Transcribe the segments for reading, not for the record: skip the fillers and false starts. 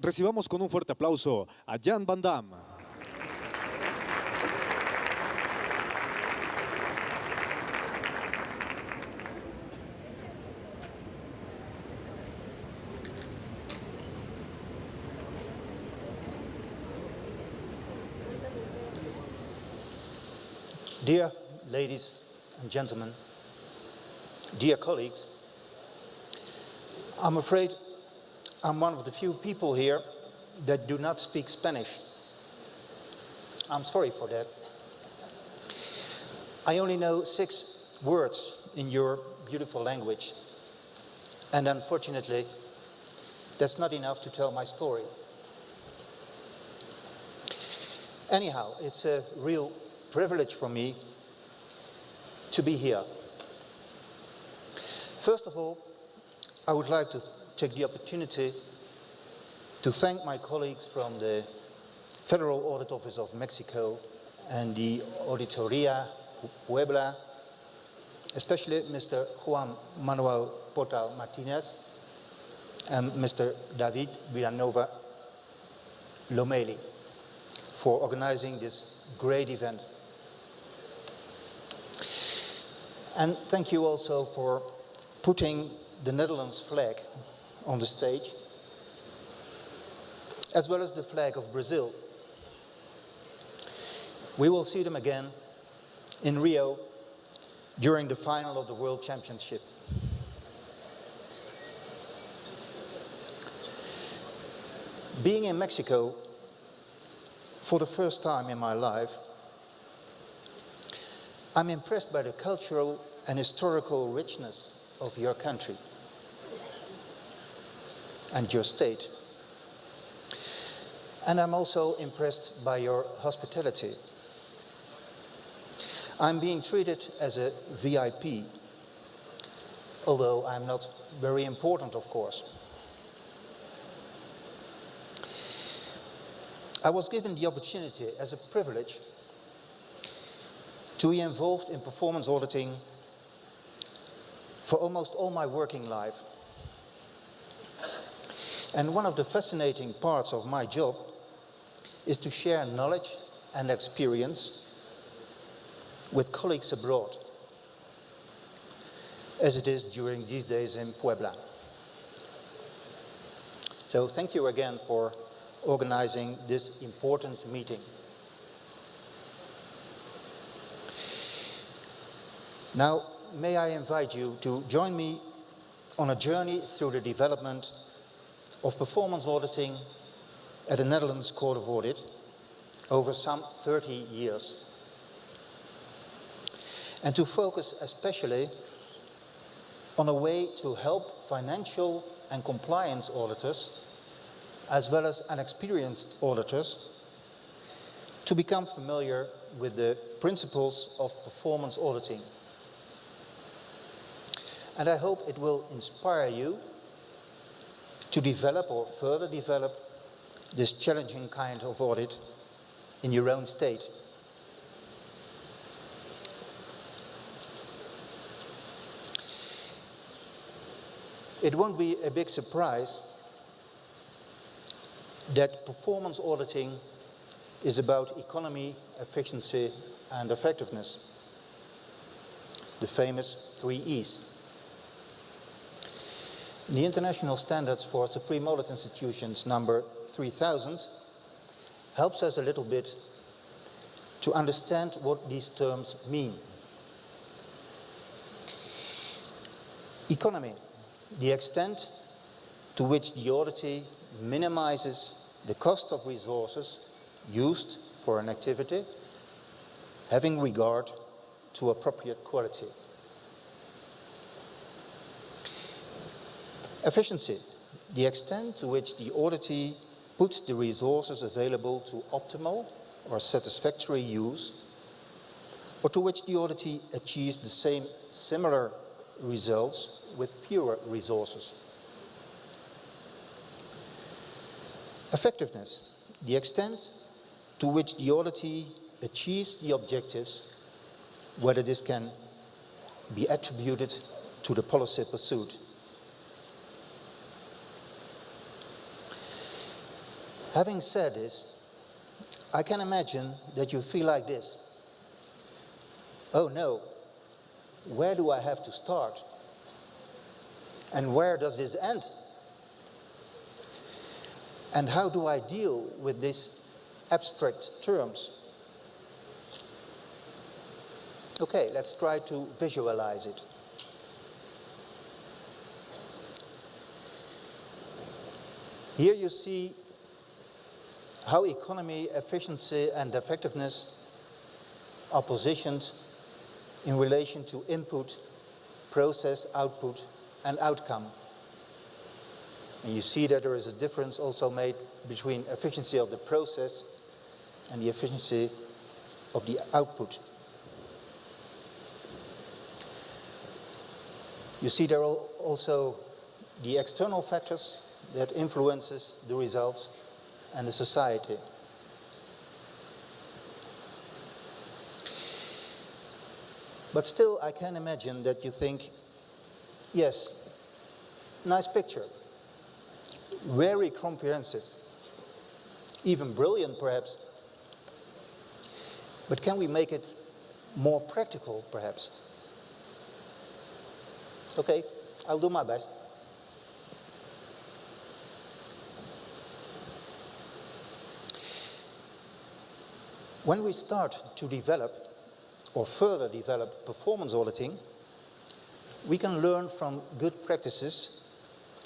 Recibamos con un fuerte aplauso a Jan Van Damme. Dear ladies and gentlemen, dear colleagues, I'm afraid I'm one of the few people here that do not speak Spanish. I'm sorry for that. I only know 6 words in your beautiful language, and unfortunately, that's not enough to tell my story. Anyhow, it's a real privilege for me to be here. First of all, I would like to take the opportunity to thank my colleagues from the Federal Audit Office of Mexico and the Auditoría Puebla, especially Mr. Juan Manuel Portal Martinez and Mr. David Villanova Lomeli for organizing this great event. And thank you also for putting the Netherlands flag on the stage, as well as the flag of Brazil. We will see them again in Rio during the final of the World Championship. Being in Mexico for the first time in my life, I'm impressed by the cultural and historical richness of your country and your state. And I'm also impressed by your hospitality. I'm being treated as a VIP, although I'm not very important, of course. I was given the opportunity as a privilege to be involved in performance auditing for almost all my working life. And one of the fascinating parts of my job is to share knowledge and experience with colleagues abroad, as it is during these days in Puebla. So thank you again for organizing this important meeting. Now, may I invite you to join me on a journey through the development of performance auditing at the Netherlands Court of Audit over some 30 years. And to focus especially on a way to help financial and compliance auditors, as well as inexperienced auditors, to become familiar with the principles of performance auditing. And I hope it will inspire you to develop or further develop this challenging kind of audit in your own state. It won't be a big surprise that performance auditing is about economy, efficiency, and effectiveness. The famous 3 E's. The International Standards for Supreme Audit Institutions number 3000 helps us a little bit to understand what these terms mean. Economy, the extent to which the auditee minimizes the cost of resources used for an activity, having regard to appropriate quality. Efficiency, the extent to which the auditee puts the resources available to optimal or satisfactory use, or to which the auditee achieves the same similar results with fewer resources. Effectiveness, the extent to which the auditee achieves the objectives, whether this can be attributed to the policy pursuit. Having said this, I can imagine that you feel like this. Oh no, where do I have to start? And where does this end? And how do I deal with these abstract terms? Okay, let's try to visualize it. Here you see how economy, efficiency, and effectiveness are positioned in relation to input, process, output, and outcome. And you see that there is a difference also made between efficiency of the process and the efficiency of the output. You see there are also the external factors that influences the results and the society. But still, I can imagine that you think, yes, nice picture, very comprehensive, even brilliant perhaps, but can we make it more practical perhaps? Okay, I'll do my best. When we start to develop or further develop performance auditing, we can learn from good practices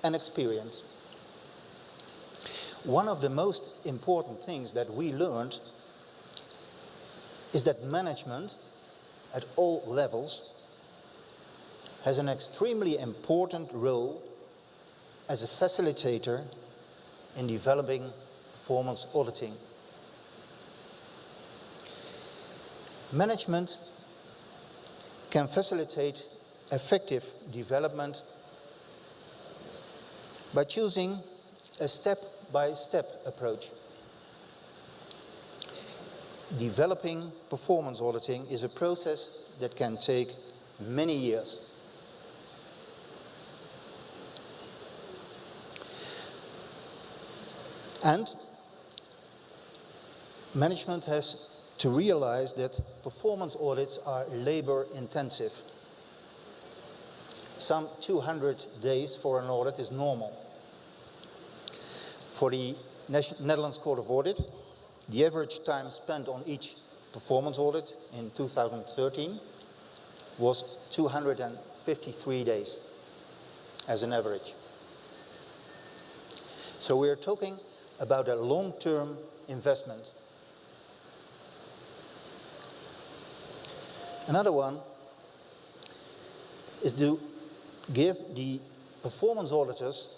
and experience. One of the most important things that we learned is that management at all levels has an extremely important role as a facilitator in developing performance auditing. Management can facilitate effective development by choosing a step-by-step approach. Developing performance auditing is a process that can take many years. And management has to realize that performance audits are labor-intensive. Some 200 days for an audit is normal. For the Netherlands Court of Audit, the average time spent on each performance audit in 2013 was 253 days as an average. So we are talking about a long-term investment. Another one is to give the performance auditors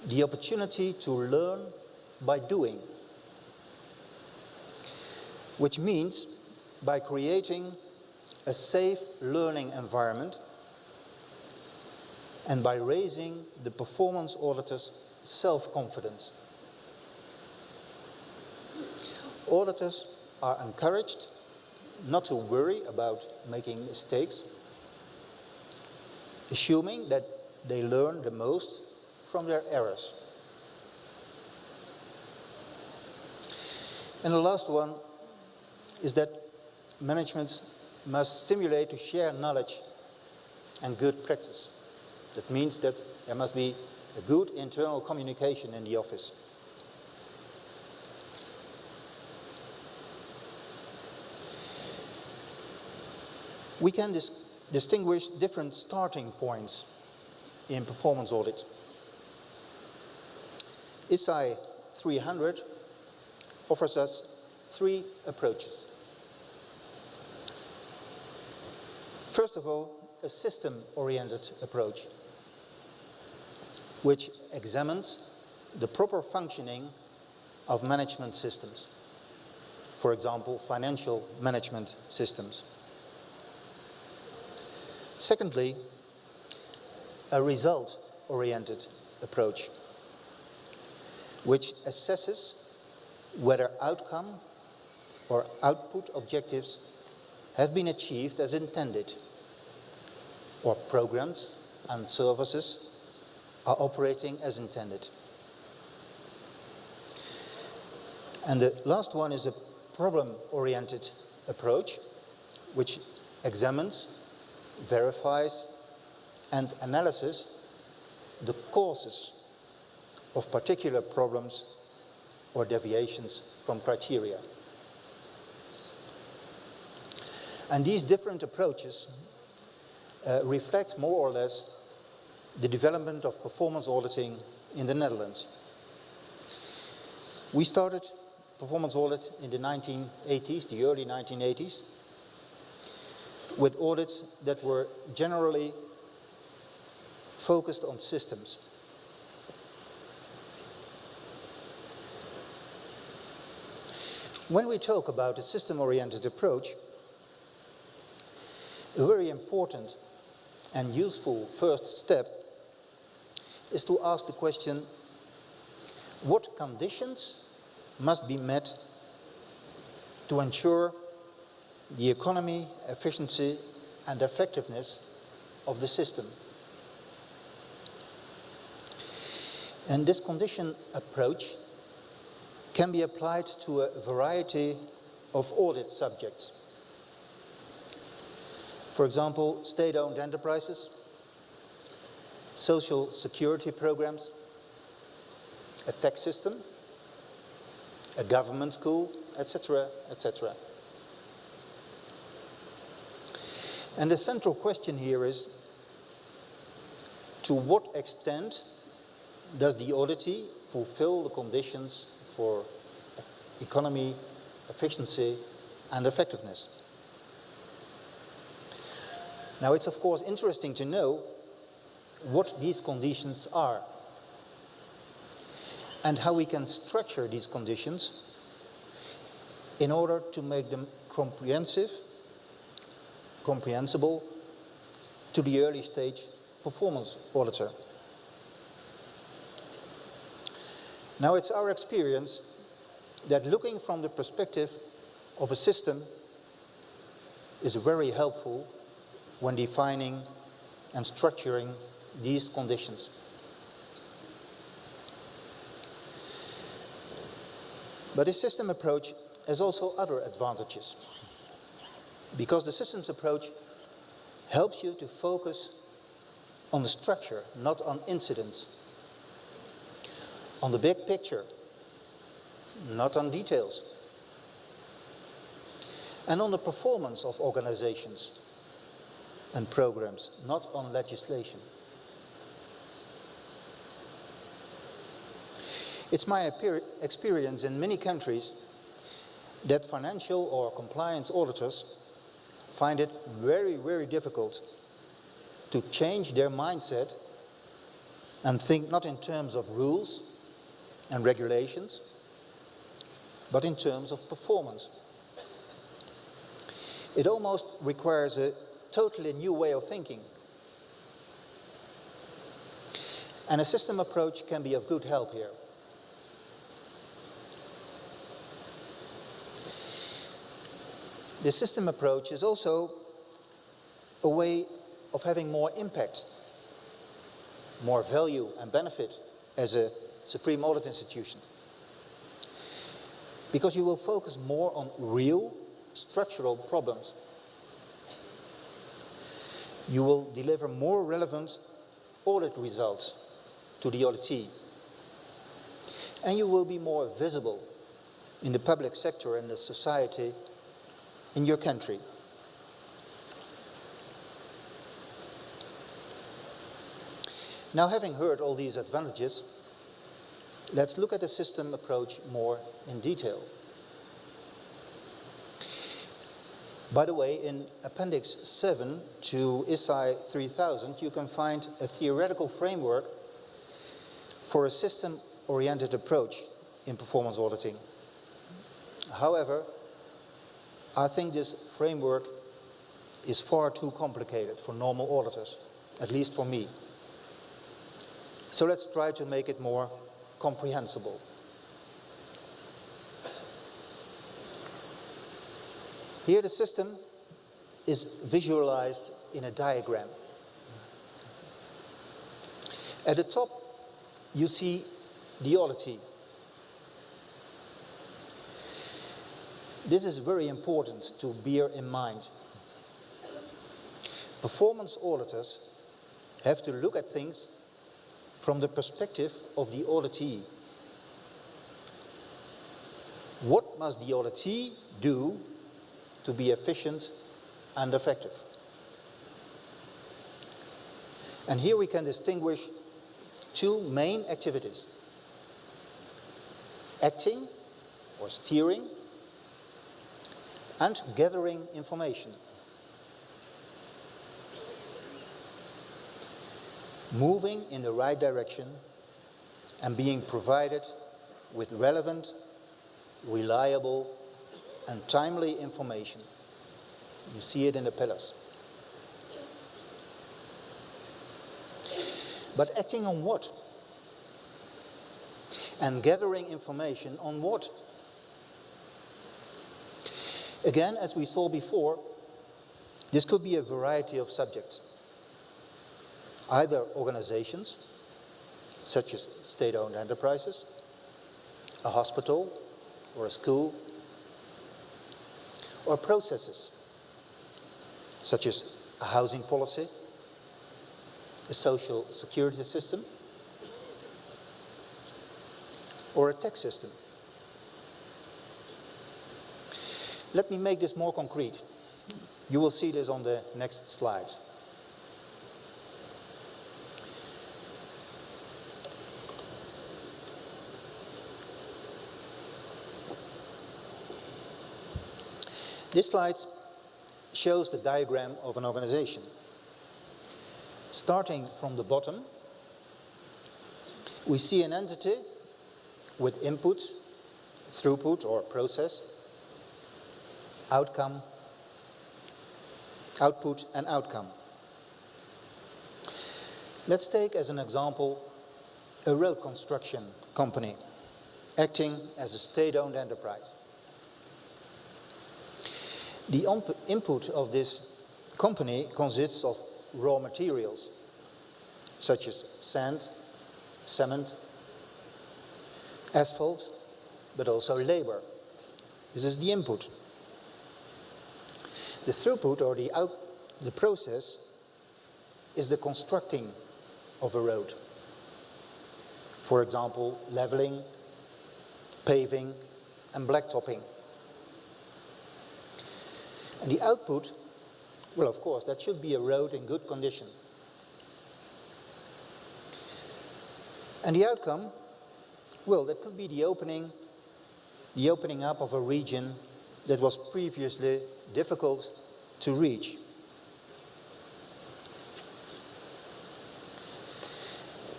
the opportunity to learn by doing, which means by creating a safe learning environment and by raising the performance auditors' self-confidence. Auditors are encouraged not to worry about making mistakes, assuming that they learn the most from their errors. And the last one is that management must stimulate to share knowledge and good practice. That means that there must be a good internal communication in the office. We can distinguish different starting points in performance audit. ISAI 300 offers us 3 approaches. First of all, a system-oriented approach, which examines the proper functioning of management systems. For example, financial management systems. Secondly, a result-oriented approach, which assesses whether outcome or output objectives have been achieved as intended, or programs and services are operating as intended. And the last one is a problem-oriented approach, which examines, verifies, and analyzes the causes of particular problems or deviations from criteria. And these different approaches reflect more or less the development of performance auditing in the Netherlands. We started performance audit in the 1980s, the early 1980s, with audits that were generally focused on systems. When we talk about a system-oriented approach, a very important and useful first step is to ask the question, what conditions must be met to ensure the economy, efficiency, and effectiveness of the system? And this condition approach can be applied to a variety of audit subjects. For example, state-owned enterprises, social security programs, a tax system, a government school, etc., etc. And the central question here is, to what extent does the auditee fulfill the conditions for economy, efficiency, and effectiveness? Now, it's of course interesting to know what these conditions are and how we can structure these conditions in order to make them comprehensible to the early stage performance auditor. Now, it's our experience that looking from the perspective of a system is very helpful when defining and structuring these conditions. But this system approach has also other advantages, because the systems approach helps you to focus on the structure, not on incidents, on the big picture, not on details, and on the performance of organizations and programs, not on legislation. It's my experience in many countries that financial or compliance auditors find it very, very difficult to change their mindset and think not in terms of rules and regulations, but in terms of performance. It almost requires a totally new way of thinking. And a system approach can be of good help here. The system approach is also a way of having more impact, more value and benefit as a supreme audit institution. Because you will focus more on real structural problems. You will deliver more relevant audit results to the auditee. And you will be more visible in the public sector and the society in your country. Now, having heard all these advantages, let's look at the system approach more in detail. By the way, in Appendix 7 to ISAI 3000, you can find a theoretical framework for a system-oriented approach in performance auditing. However, I think this framework is far too complicated for normal auditors, at least for me. So let's try to make it more comprehensible. Here the system is visualized in a diagram. At the top, you see the auditee. This is very important to bear in mind. Performance auditors have to look at things from the perspective of the auditee. What must the auditee do to be efficient and effective? And here we can distinguish two main activities: acting or steering, and gathering information. Moving in the right direction and being provided with relevant, reliable, and timely information. You see it in the pillars. But acting on what? And gathering information on what? Again, as we saw before, this could be a variety of subjects. Either organizations, such as state-owned enterprises, a hospital or a school, or processes, such as a housing policy, a social security system, or a tax system. Let me make this more concrete. You will see this on the next slides. This slide shows the diagram of an organization. Starting from the bottom, we see an entity with inputs, throughput or process, output and outcome. Let's take as an example a road construction company acting as a state-owned enterprise. The input of this company consists of raw materials, such as sand, cement, asphalt, but also labor. This is the input. The throughput, or the process, is the constructing of a road. For example, leveling, paving, and blacktopping. And the output, well, of course, that should be a road in good condition. And the outcome, well, that could be the opening up of a region that was previously difficult to reach.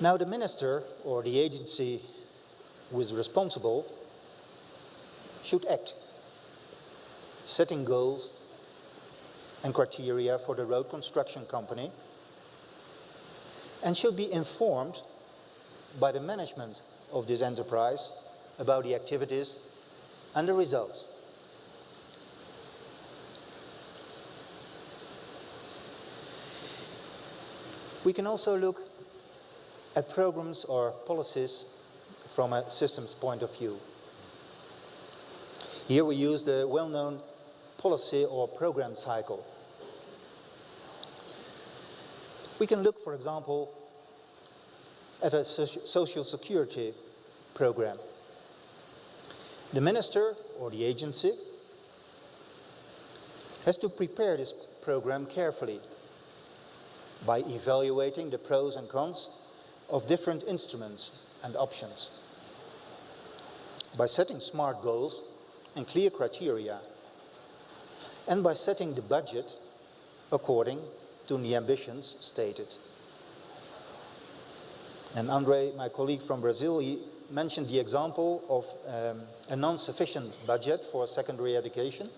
Now, the minister or the agency who is responsible should act, setting goals and criteria for the road construction company, and should be informed by the management of this enterprise about the activities and the results. We can also look at programs or policies from a systems point of view. Here we use the well-known policy or program cycle. We can look, for example, at a social security program. The minister or the agency has to prepare this program carefully by evaluating the pros and cons of different instruments and options, by setting smart goals and clear criteria, and by setting the budget according to the ambitions stated. And Andre, my colleague from Brazil, he mentioned the example of a non-sufficient budget for secondary education.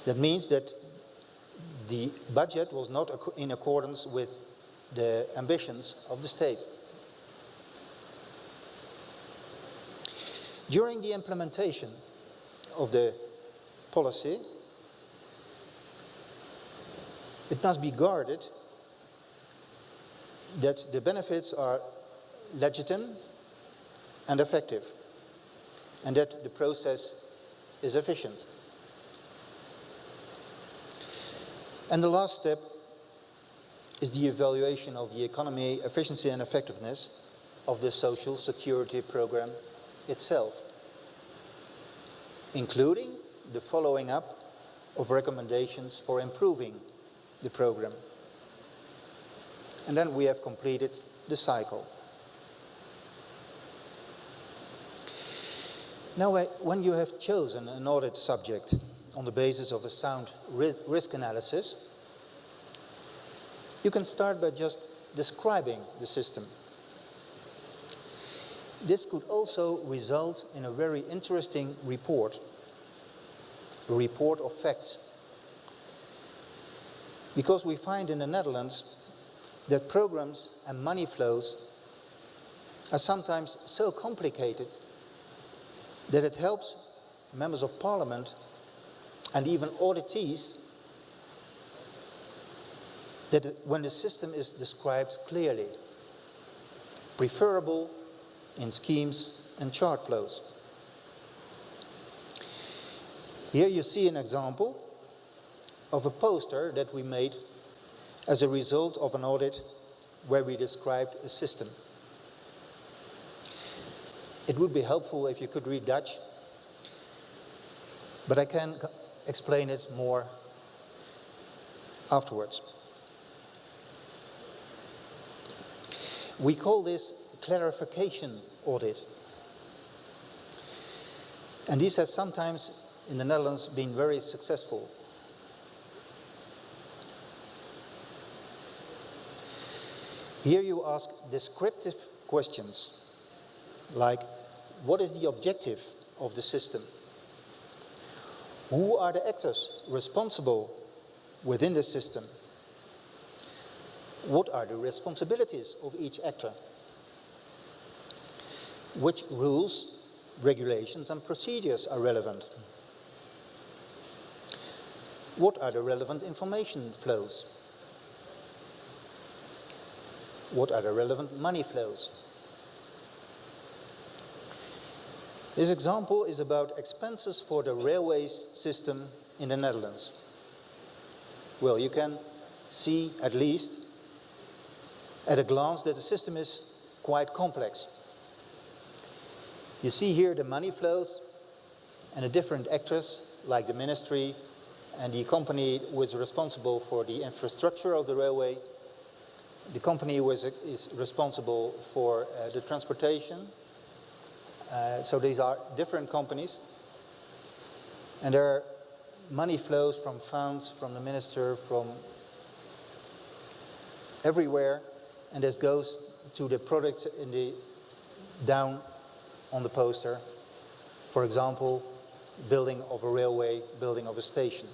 That means that the budget was not in accordance with the ambitions of the state. During the implementation of the policy, it must be guarded that the benefits are legitimate and effective, and that the process is efficient. And the last step is the evaluation of the economy, efficiency and effectiveness of the social security program itself, including the following up of recommendations for improving the program. And then we have completed the cycle. Now, when you have chosen an audit subject on the basis of a sound risk analysis, you can start by just describing the system. This could also result in a very interesting report, a report of facts. Because we find in the Netherlands that programs and money flows are sometimes so complicated that it helps members of parliament and even auditees that when the system is described clearly, preferable in schemes and chart flows. Here you see an example of a poster that we made as a result of an audit where we described a system. It would be helpful if you could read Dutch, but I can explain it more afterwards. We call this clarification audit. And these have sometimes in the Netherlands been very successful. Here you ask descriptive questions like, what is the objective of the system? Who are the actors responsible within the system? What are the responsibilities of each actor? Which rules, regulations and procedures are relevant? What are the relevant information flows? What are the relevant money flows? This example is about expenses for the railways system in the Netherlands. Well, you can see at least at a glance that the system is quite complex. You see here the money flows and the different actors like the ministry and the company who is responsible for the infrastructure of the railway, the company who is responsible for the transportation. So these are different companies, and there are money flows from funds, from the minister, from everywhere, and this goes to the products in the down on the poster. For example, building of a railway, building of a station.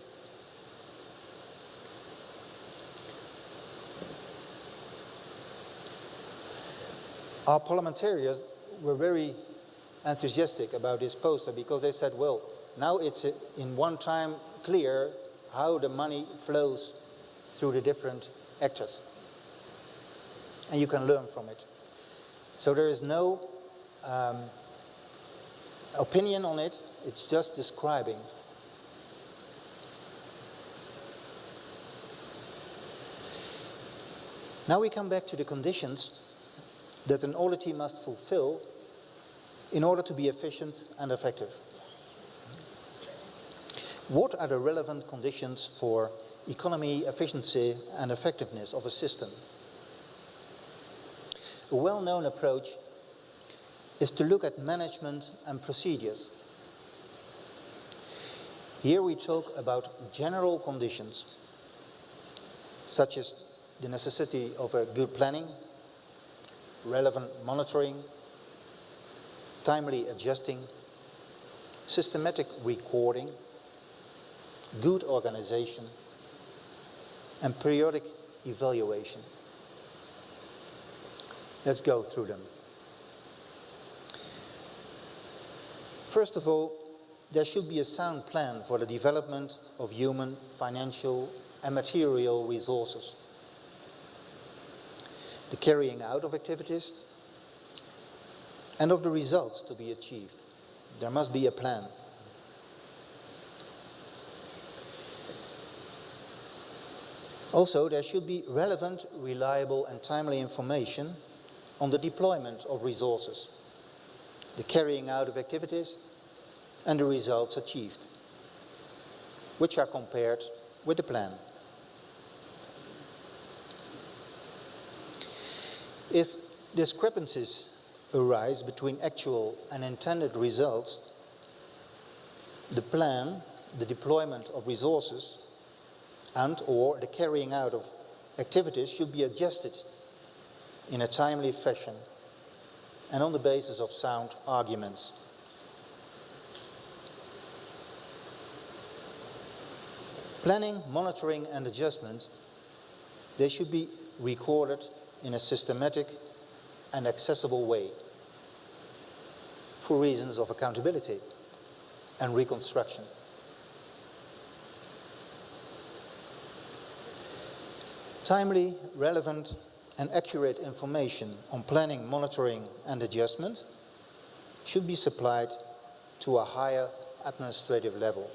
Our parliamentarians were very enthusiastic about this poster because they said, well, now it's in one time clear how the money flows through the different actors. And you can learn from it. So there is no opinion on it, it's just describing. Now we come back to the conditions that an auditee must fulfill in order to be efficient and effective. What are the relevant conditions for economy, efficiency, and effectiveness of a system? A well-known approach is to look at management and procedures. Here we talk about general conditions, such as the necessity of a good planning, relevant monitoring, timely adjusting, systematic recording, good organization, and periodic evaluation. Let's go through them. First of all, there should be a sound plan for the development of human, financial, and material resources. The carrying out of activities and of the results to be achieved. There must be a plan. Also, there should be relevant, reliable and timely information on the deployment of resources, the carrying out of activities and the results achieved, which are compared with the plan. If discrepancies arise between actual and intended results, the plan, the deployment of resources and/or the carrying out of activities should be adjusted in a timely fashion and on the basis of sound arguments. Planning, monitoring and adjustment, they should be recorded in a systematic and accessible way for reasons of accountability and reconstruction. Timely, relevant and accurate information on planning, monitoring and adjustment should be supplied to a higher administrative level.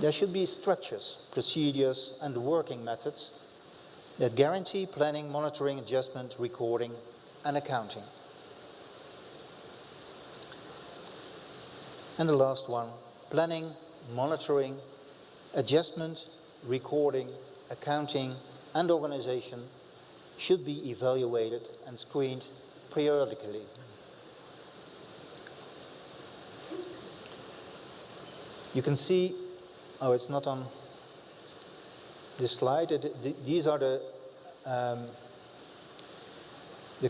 There should be structures, procedures and working methods that guarantee planning, monitoring, adjustment, recording and accounting. And the last one, planning, monitoring, adjustment, recording, accounting and organization should be evaluated and screened periodically. You can see, oh, it's not on this slide. These are the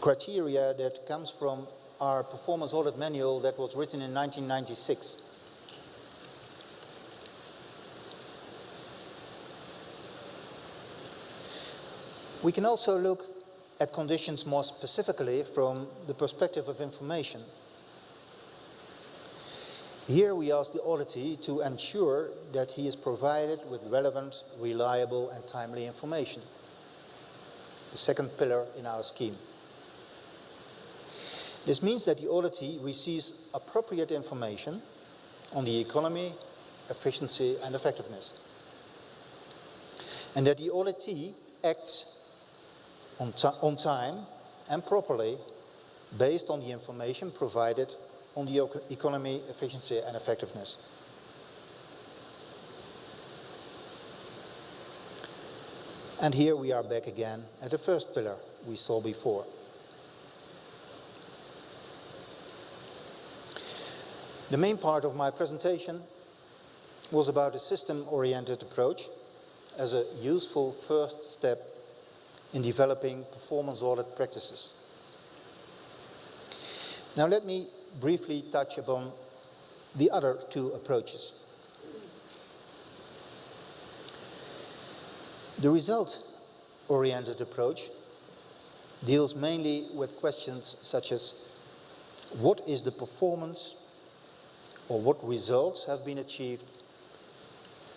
criteria that comes from our performance audit manual that was written in 1996. We can also look at conditions more specifically from the perspective of information. Here we ask the auditee to ensure that he is provided with relevant, reliable and timely information. The second pillar in our scheme. This means that the auditee receives appropriate information on the economy, efficiency and effectiveness. And that the auditee acts on time and properly based on the information provided on the economy, efficiency and effectiveness. And here we are back again at the first pillar we saw before. The main part of my presentation was about a system-oriented approach as a useful first step in developing performance audit practices. Now let me briefly touch upon the other two approaches. The result-oriented approach deals mainly with questions such as what is the performance or what results have been achieved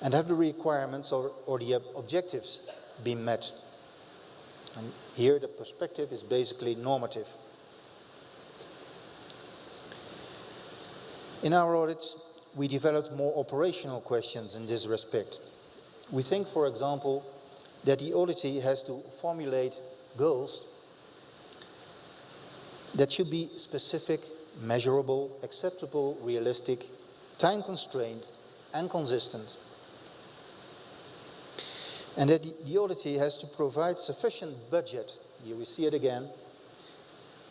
and have the requirements or the objectives been met. And here the perspective is basically normative. In our audits, we developed more operational questions in this respect. We think, for example, that the auditee has to formulate goals that should be specific, measurable, acceptable, realistic, time-constrained and consistent. And that the auditee has to provide sufficient budget, here we see it again,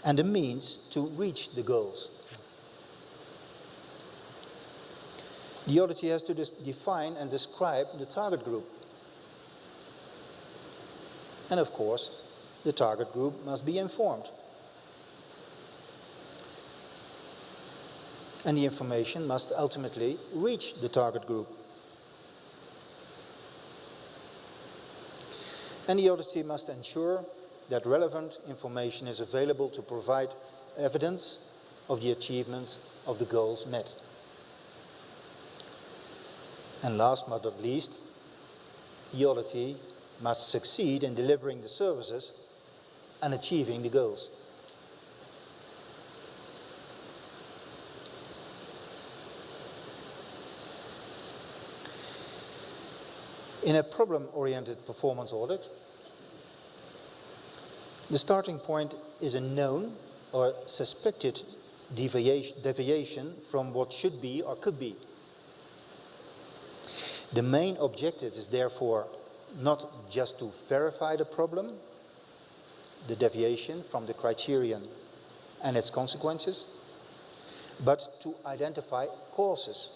and the means to reach the goals. The auditee has to define and describe the target group. And of course, the target group must be informed. And the information must ultimately reach the target group. And the auditee must ensure that relevant information is available to provide evidence of the achievements of the goals met. And last but not least, the auditee must succeed in delivering the services and achieving the goals. In a problem-oriented performance audit, the starting point is a known or suspected deviation from what should be or could be. The main objective is therefore not just to verify the problem, the deviation from the criterion and its consequences, but to identify causes.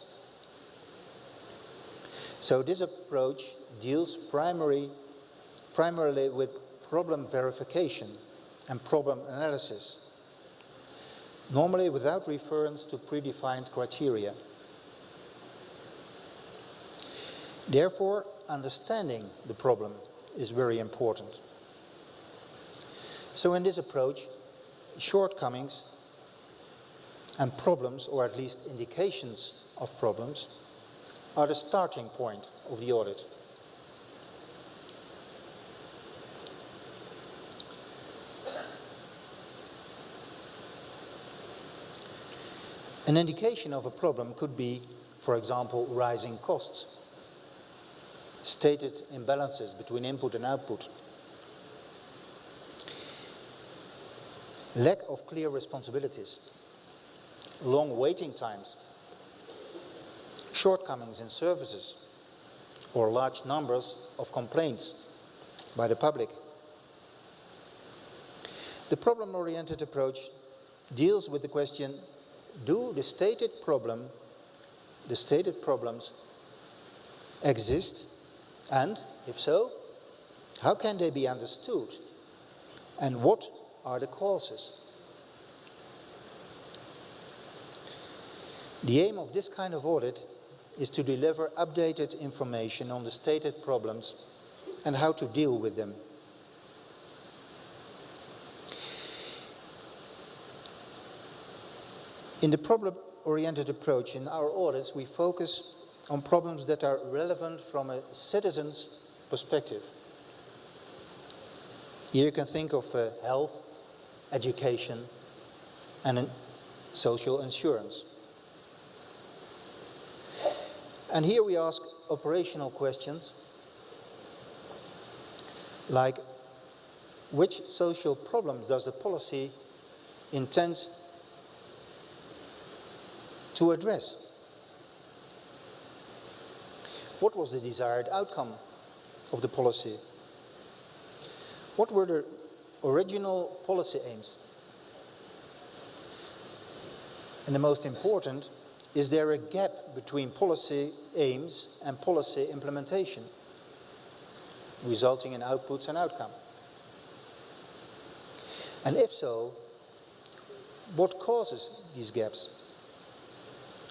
So this approach deals primarily with problem verification and problem analysis, normally without reference to predefined criteria. Therefore, understanding the problem is very important. So in this approach, shortcomings and problems, or at least indications of problems, are the starting point of the audit. An indication of a problem could be, for example, rising costs, stated imbalances between input and output, lack of clear responsibilities, long waiting times, shortcomings in services, or large numbers of complaints by the public. The problem-oriented approach deals with the question, do the stated problems exist, and if so, how can they be understood, and what are the causes? The aim of this kind of audit is to deliver updated information on the stated problems and how to deal with them. In the problem-oriented approach in our audits, we focus on problems that are relevant from a citizen's perspective. Here you can think of health, education, and social insurance. And here we ask operational questions like, which social problems does the policy intend to address? What was the desired outcome of the policy? What were the original policy aims? And the most important, is there a gap between policy aims and policy implementation, resulting in outputs and outcome? And if so, what causes these gaps?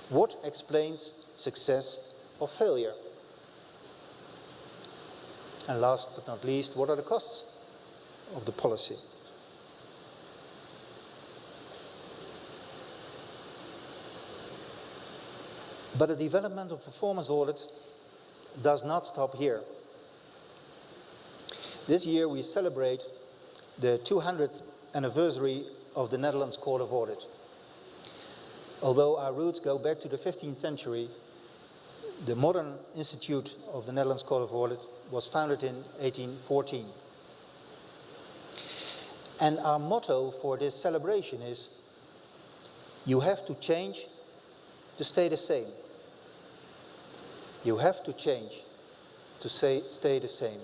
What explains success or failure? And last but not least, what are the costs of the policy? But the development of performance audits does not stop here. This year we celebrate the 200th anniversary of the Netherlands Court of Audit. Although our roots go back to the 15th century, the modern Institute of the Netherlands Court of Audit was founded in 1814. And our motto for this celebration is, you have to change to stay the same. You have to change to stay the same.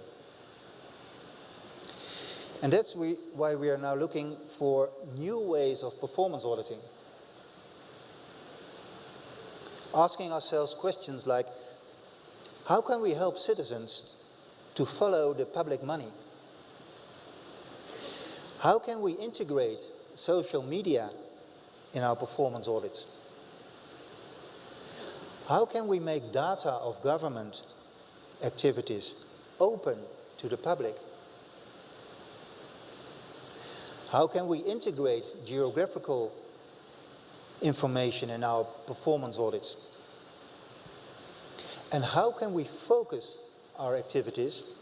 And that's why we are now looking for new ways of performance auditing. Asking ourselves questions like, how can we help citizens to follow the public money? How can we integrate social media in our performance audits? How can we make data of government activities open to the public? How can we integrate geographical information in our performance audits? And how can we focus our activities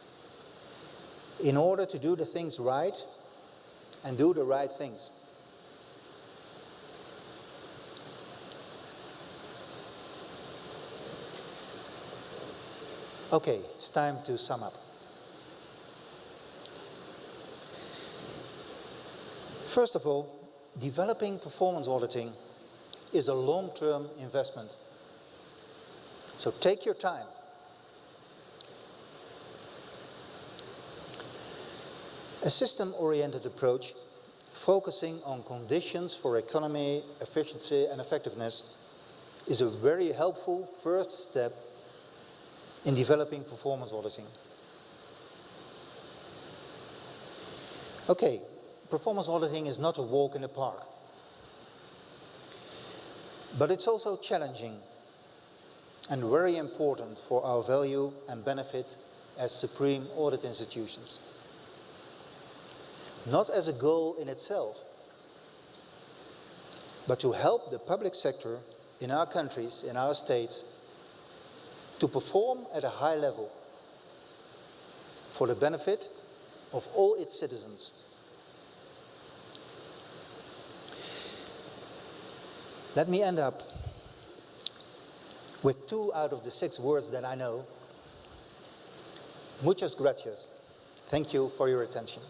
in order to do the things right and do the right things? Okay, it's time to sum up. First of all, developing performance auditing is a long-term investment. So take your time. A system-oriented approach focusing on conditions for economy, efficiency and effectiveness is a very helpful first step in developing performance auditing. Okay, performance auditing is not a walk in the park, but it's also challenging and very important for our value and benefit as supreme audit institutions. Not as a goal in itself, but to help the public sector in our countries, in our states, to perform at a high level for the benefit of all its citizens. Let me end up with 2 out of the 6 words that I know. Muchas gracias. Thank you for your attention.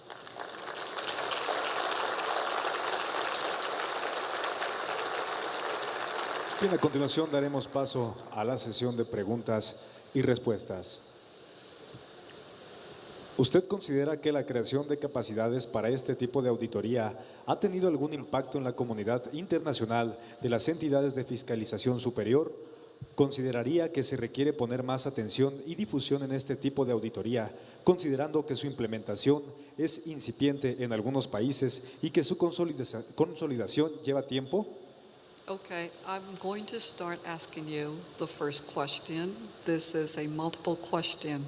Bien, a continuación daremos paso a la sesión de preguntas y respuestas. ¿Usted considera que la creación de capacidades para este tipo de auditoría ha tenido algún impacto en la comunidad internacional de las entidades de fiscalización superior? ¿Consideraría que se requiere poner más atención y difusión en este tipo de auditoría, considerando que su implementación es incipiente en algunos países y que su consolidación lleva tiempo? Okay, I'm going to start asking you the first question. This is a multiple question.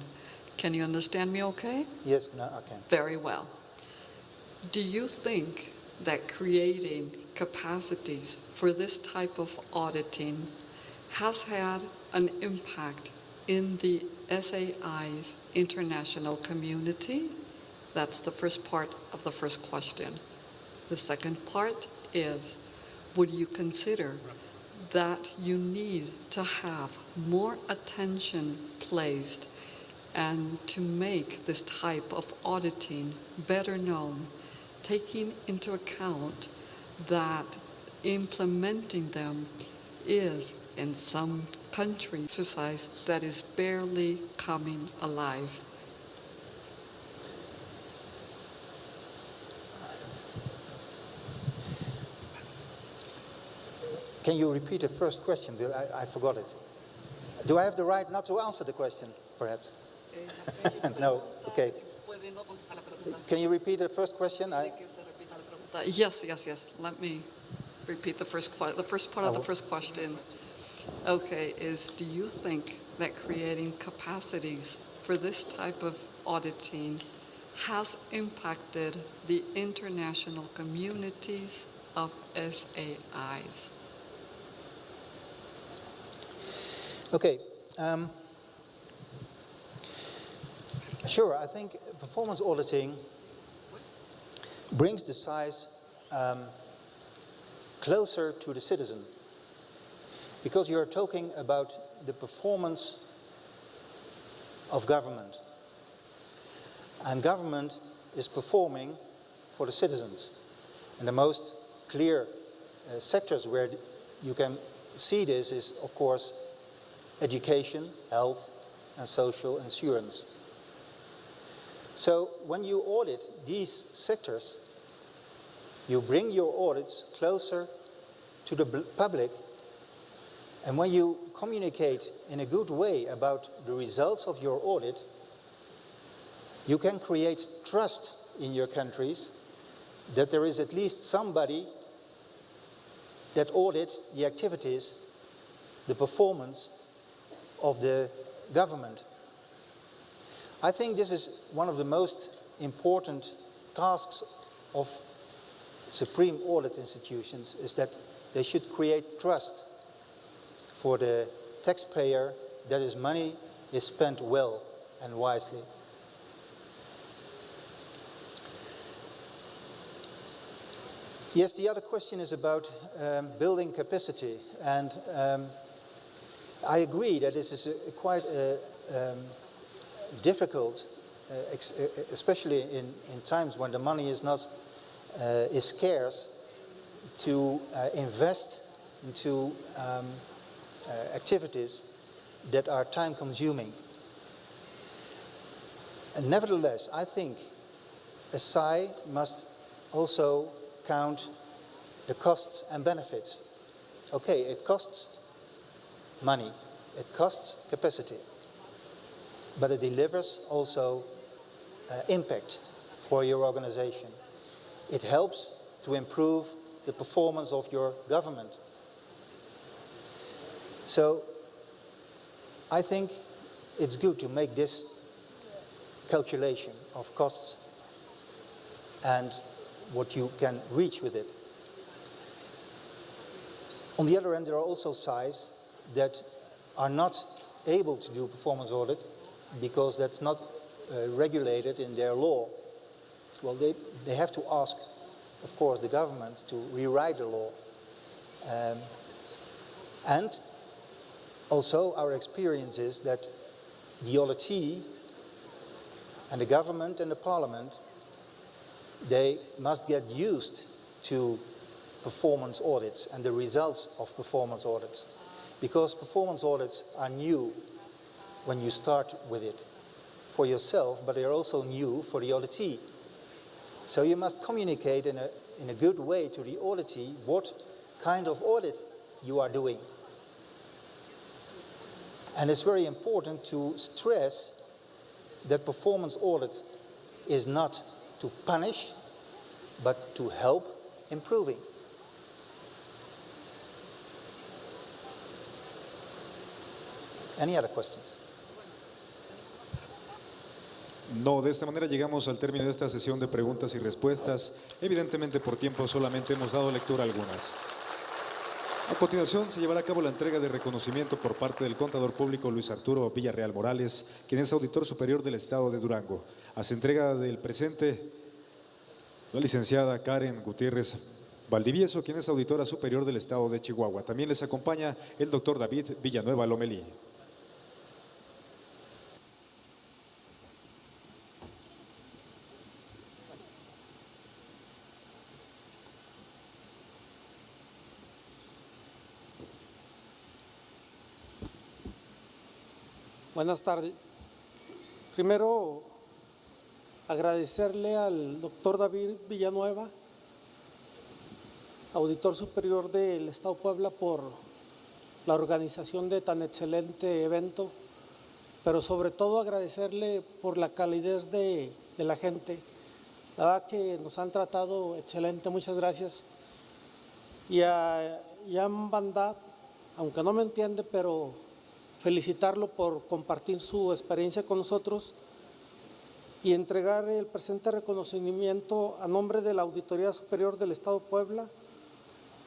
Can you understand me okay? Yes, no, I can. Very well. Do you think that creating capacities for this type of auditing has had an impact in the SAI's international community? That's the first part of the first question. The second part is, would you consider that you need to have more attention placed and to make this type of auditing better known, taking into account that implementing them is, in some countries, exercise that is barely coming alive? Can you repeat the first question, Bill? I forgot it. Do I have the right not to answer the question, perhaps? No, okay. Can you repeat the first question? Yes. Let me repeat the first part of the first question. Okay, is do you think that creating capacities for this type of auditing has impacted the international communities of SAIs? Okay. Sure, I think performance auditing brings the size closer to the citizen, because you're talking about the performance of government, and government is performing for the citizens. And the most clear sectors where you can see this is, of course, education, health, and social insurance. So when you audit these sectors, you bring your audits closer to the public, and when you communicate in a good way about the results of your audit, you can create trust in your countries that there is at least somebody that audits the activities, the performance of the government. I think this is one of the most important tasks of supreme audit institutions, is that they should create trust for the taxpayer that his money is spent well and wisely. Yes, the other question is about building capacity, and I agree that this is quite a difficult, especially in times when the money is not is scarce, to invest into activities that are time-consuming. And nevertheless, I think a SAI must also count the costs and benefits. Okay, it costs money, it costs capacity, but it delivers also impact for your organization. It helps to improve the performance of your government. So I think it's good to make this calculation of costs and what you can reach with it. On the other hand, there are also SAIs that are not able to do performance audit because that's not regulated in their law. Well, they have to ask, of course, the government to rewrite the law. And also our experience is that the auditee and the government and the parliament, they must get used to performance audits and the results of performance audits. Because performance audits are new when you start with it for yourself, but they're also new for the auditee. So you must communicate in a good way to the auditee what kind of audit you are doing. And it's very important to stress that performance audit is not to punish, but to help improving. Any other questions? No, de esta manera llegamos al término de esta sesión de preguntas y respuestas. Evidentemente por tiempo solamente hemos dado lectura a algunas. A continuación se llevará a cabo la entrega de reconocimiento por parte del contador público Luis Arturo Villarreal Morales, quien es auditor superior del Estado de Durango. Hace entrega del presente la licenciada Karen Gutiérrez Valdivieso, quien es auditora superior del Estado de Chihuahua. También les acompaña el doctor David Villanueva Lomelí. Buenas tardes. Primero, agradecerle al doctor David Villanueva, auditor superior del Estado de Puebla, por la organización de tan excelente evento, pero sobre todo agradecerle por la calidez de la gente. La verdad que nos han tratado excelente, muchas gracias. Y a Jan Bandab, aunque no me entiende, pero felicitarlo por compartir su experiencia con nosotros y entregar el presente reconocimiento a nombre de la Auditoría Superior del Estado de Puebla.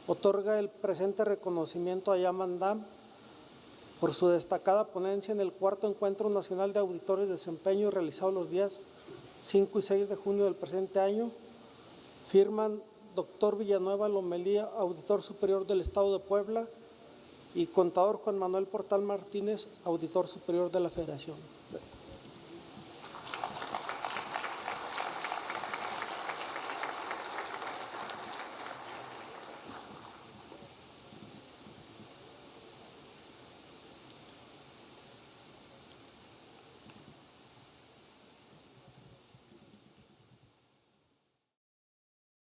Otorga el presente reconocimiento a Jan Bandab por su destacada ponencia en el cuarto Encuentro Nacional de Auditores de Desempeño realizado los días 5 y 6 de junio del presente año. Firman doctor Villanueva Lomelí, auditor superior del Estado de Puebla, y contador Juan Manuel Portal Martínez, auditor superior de la Federación.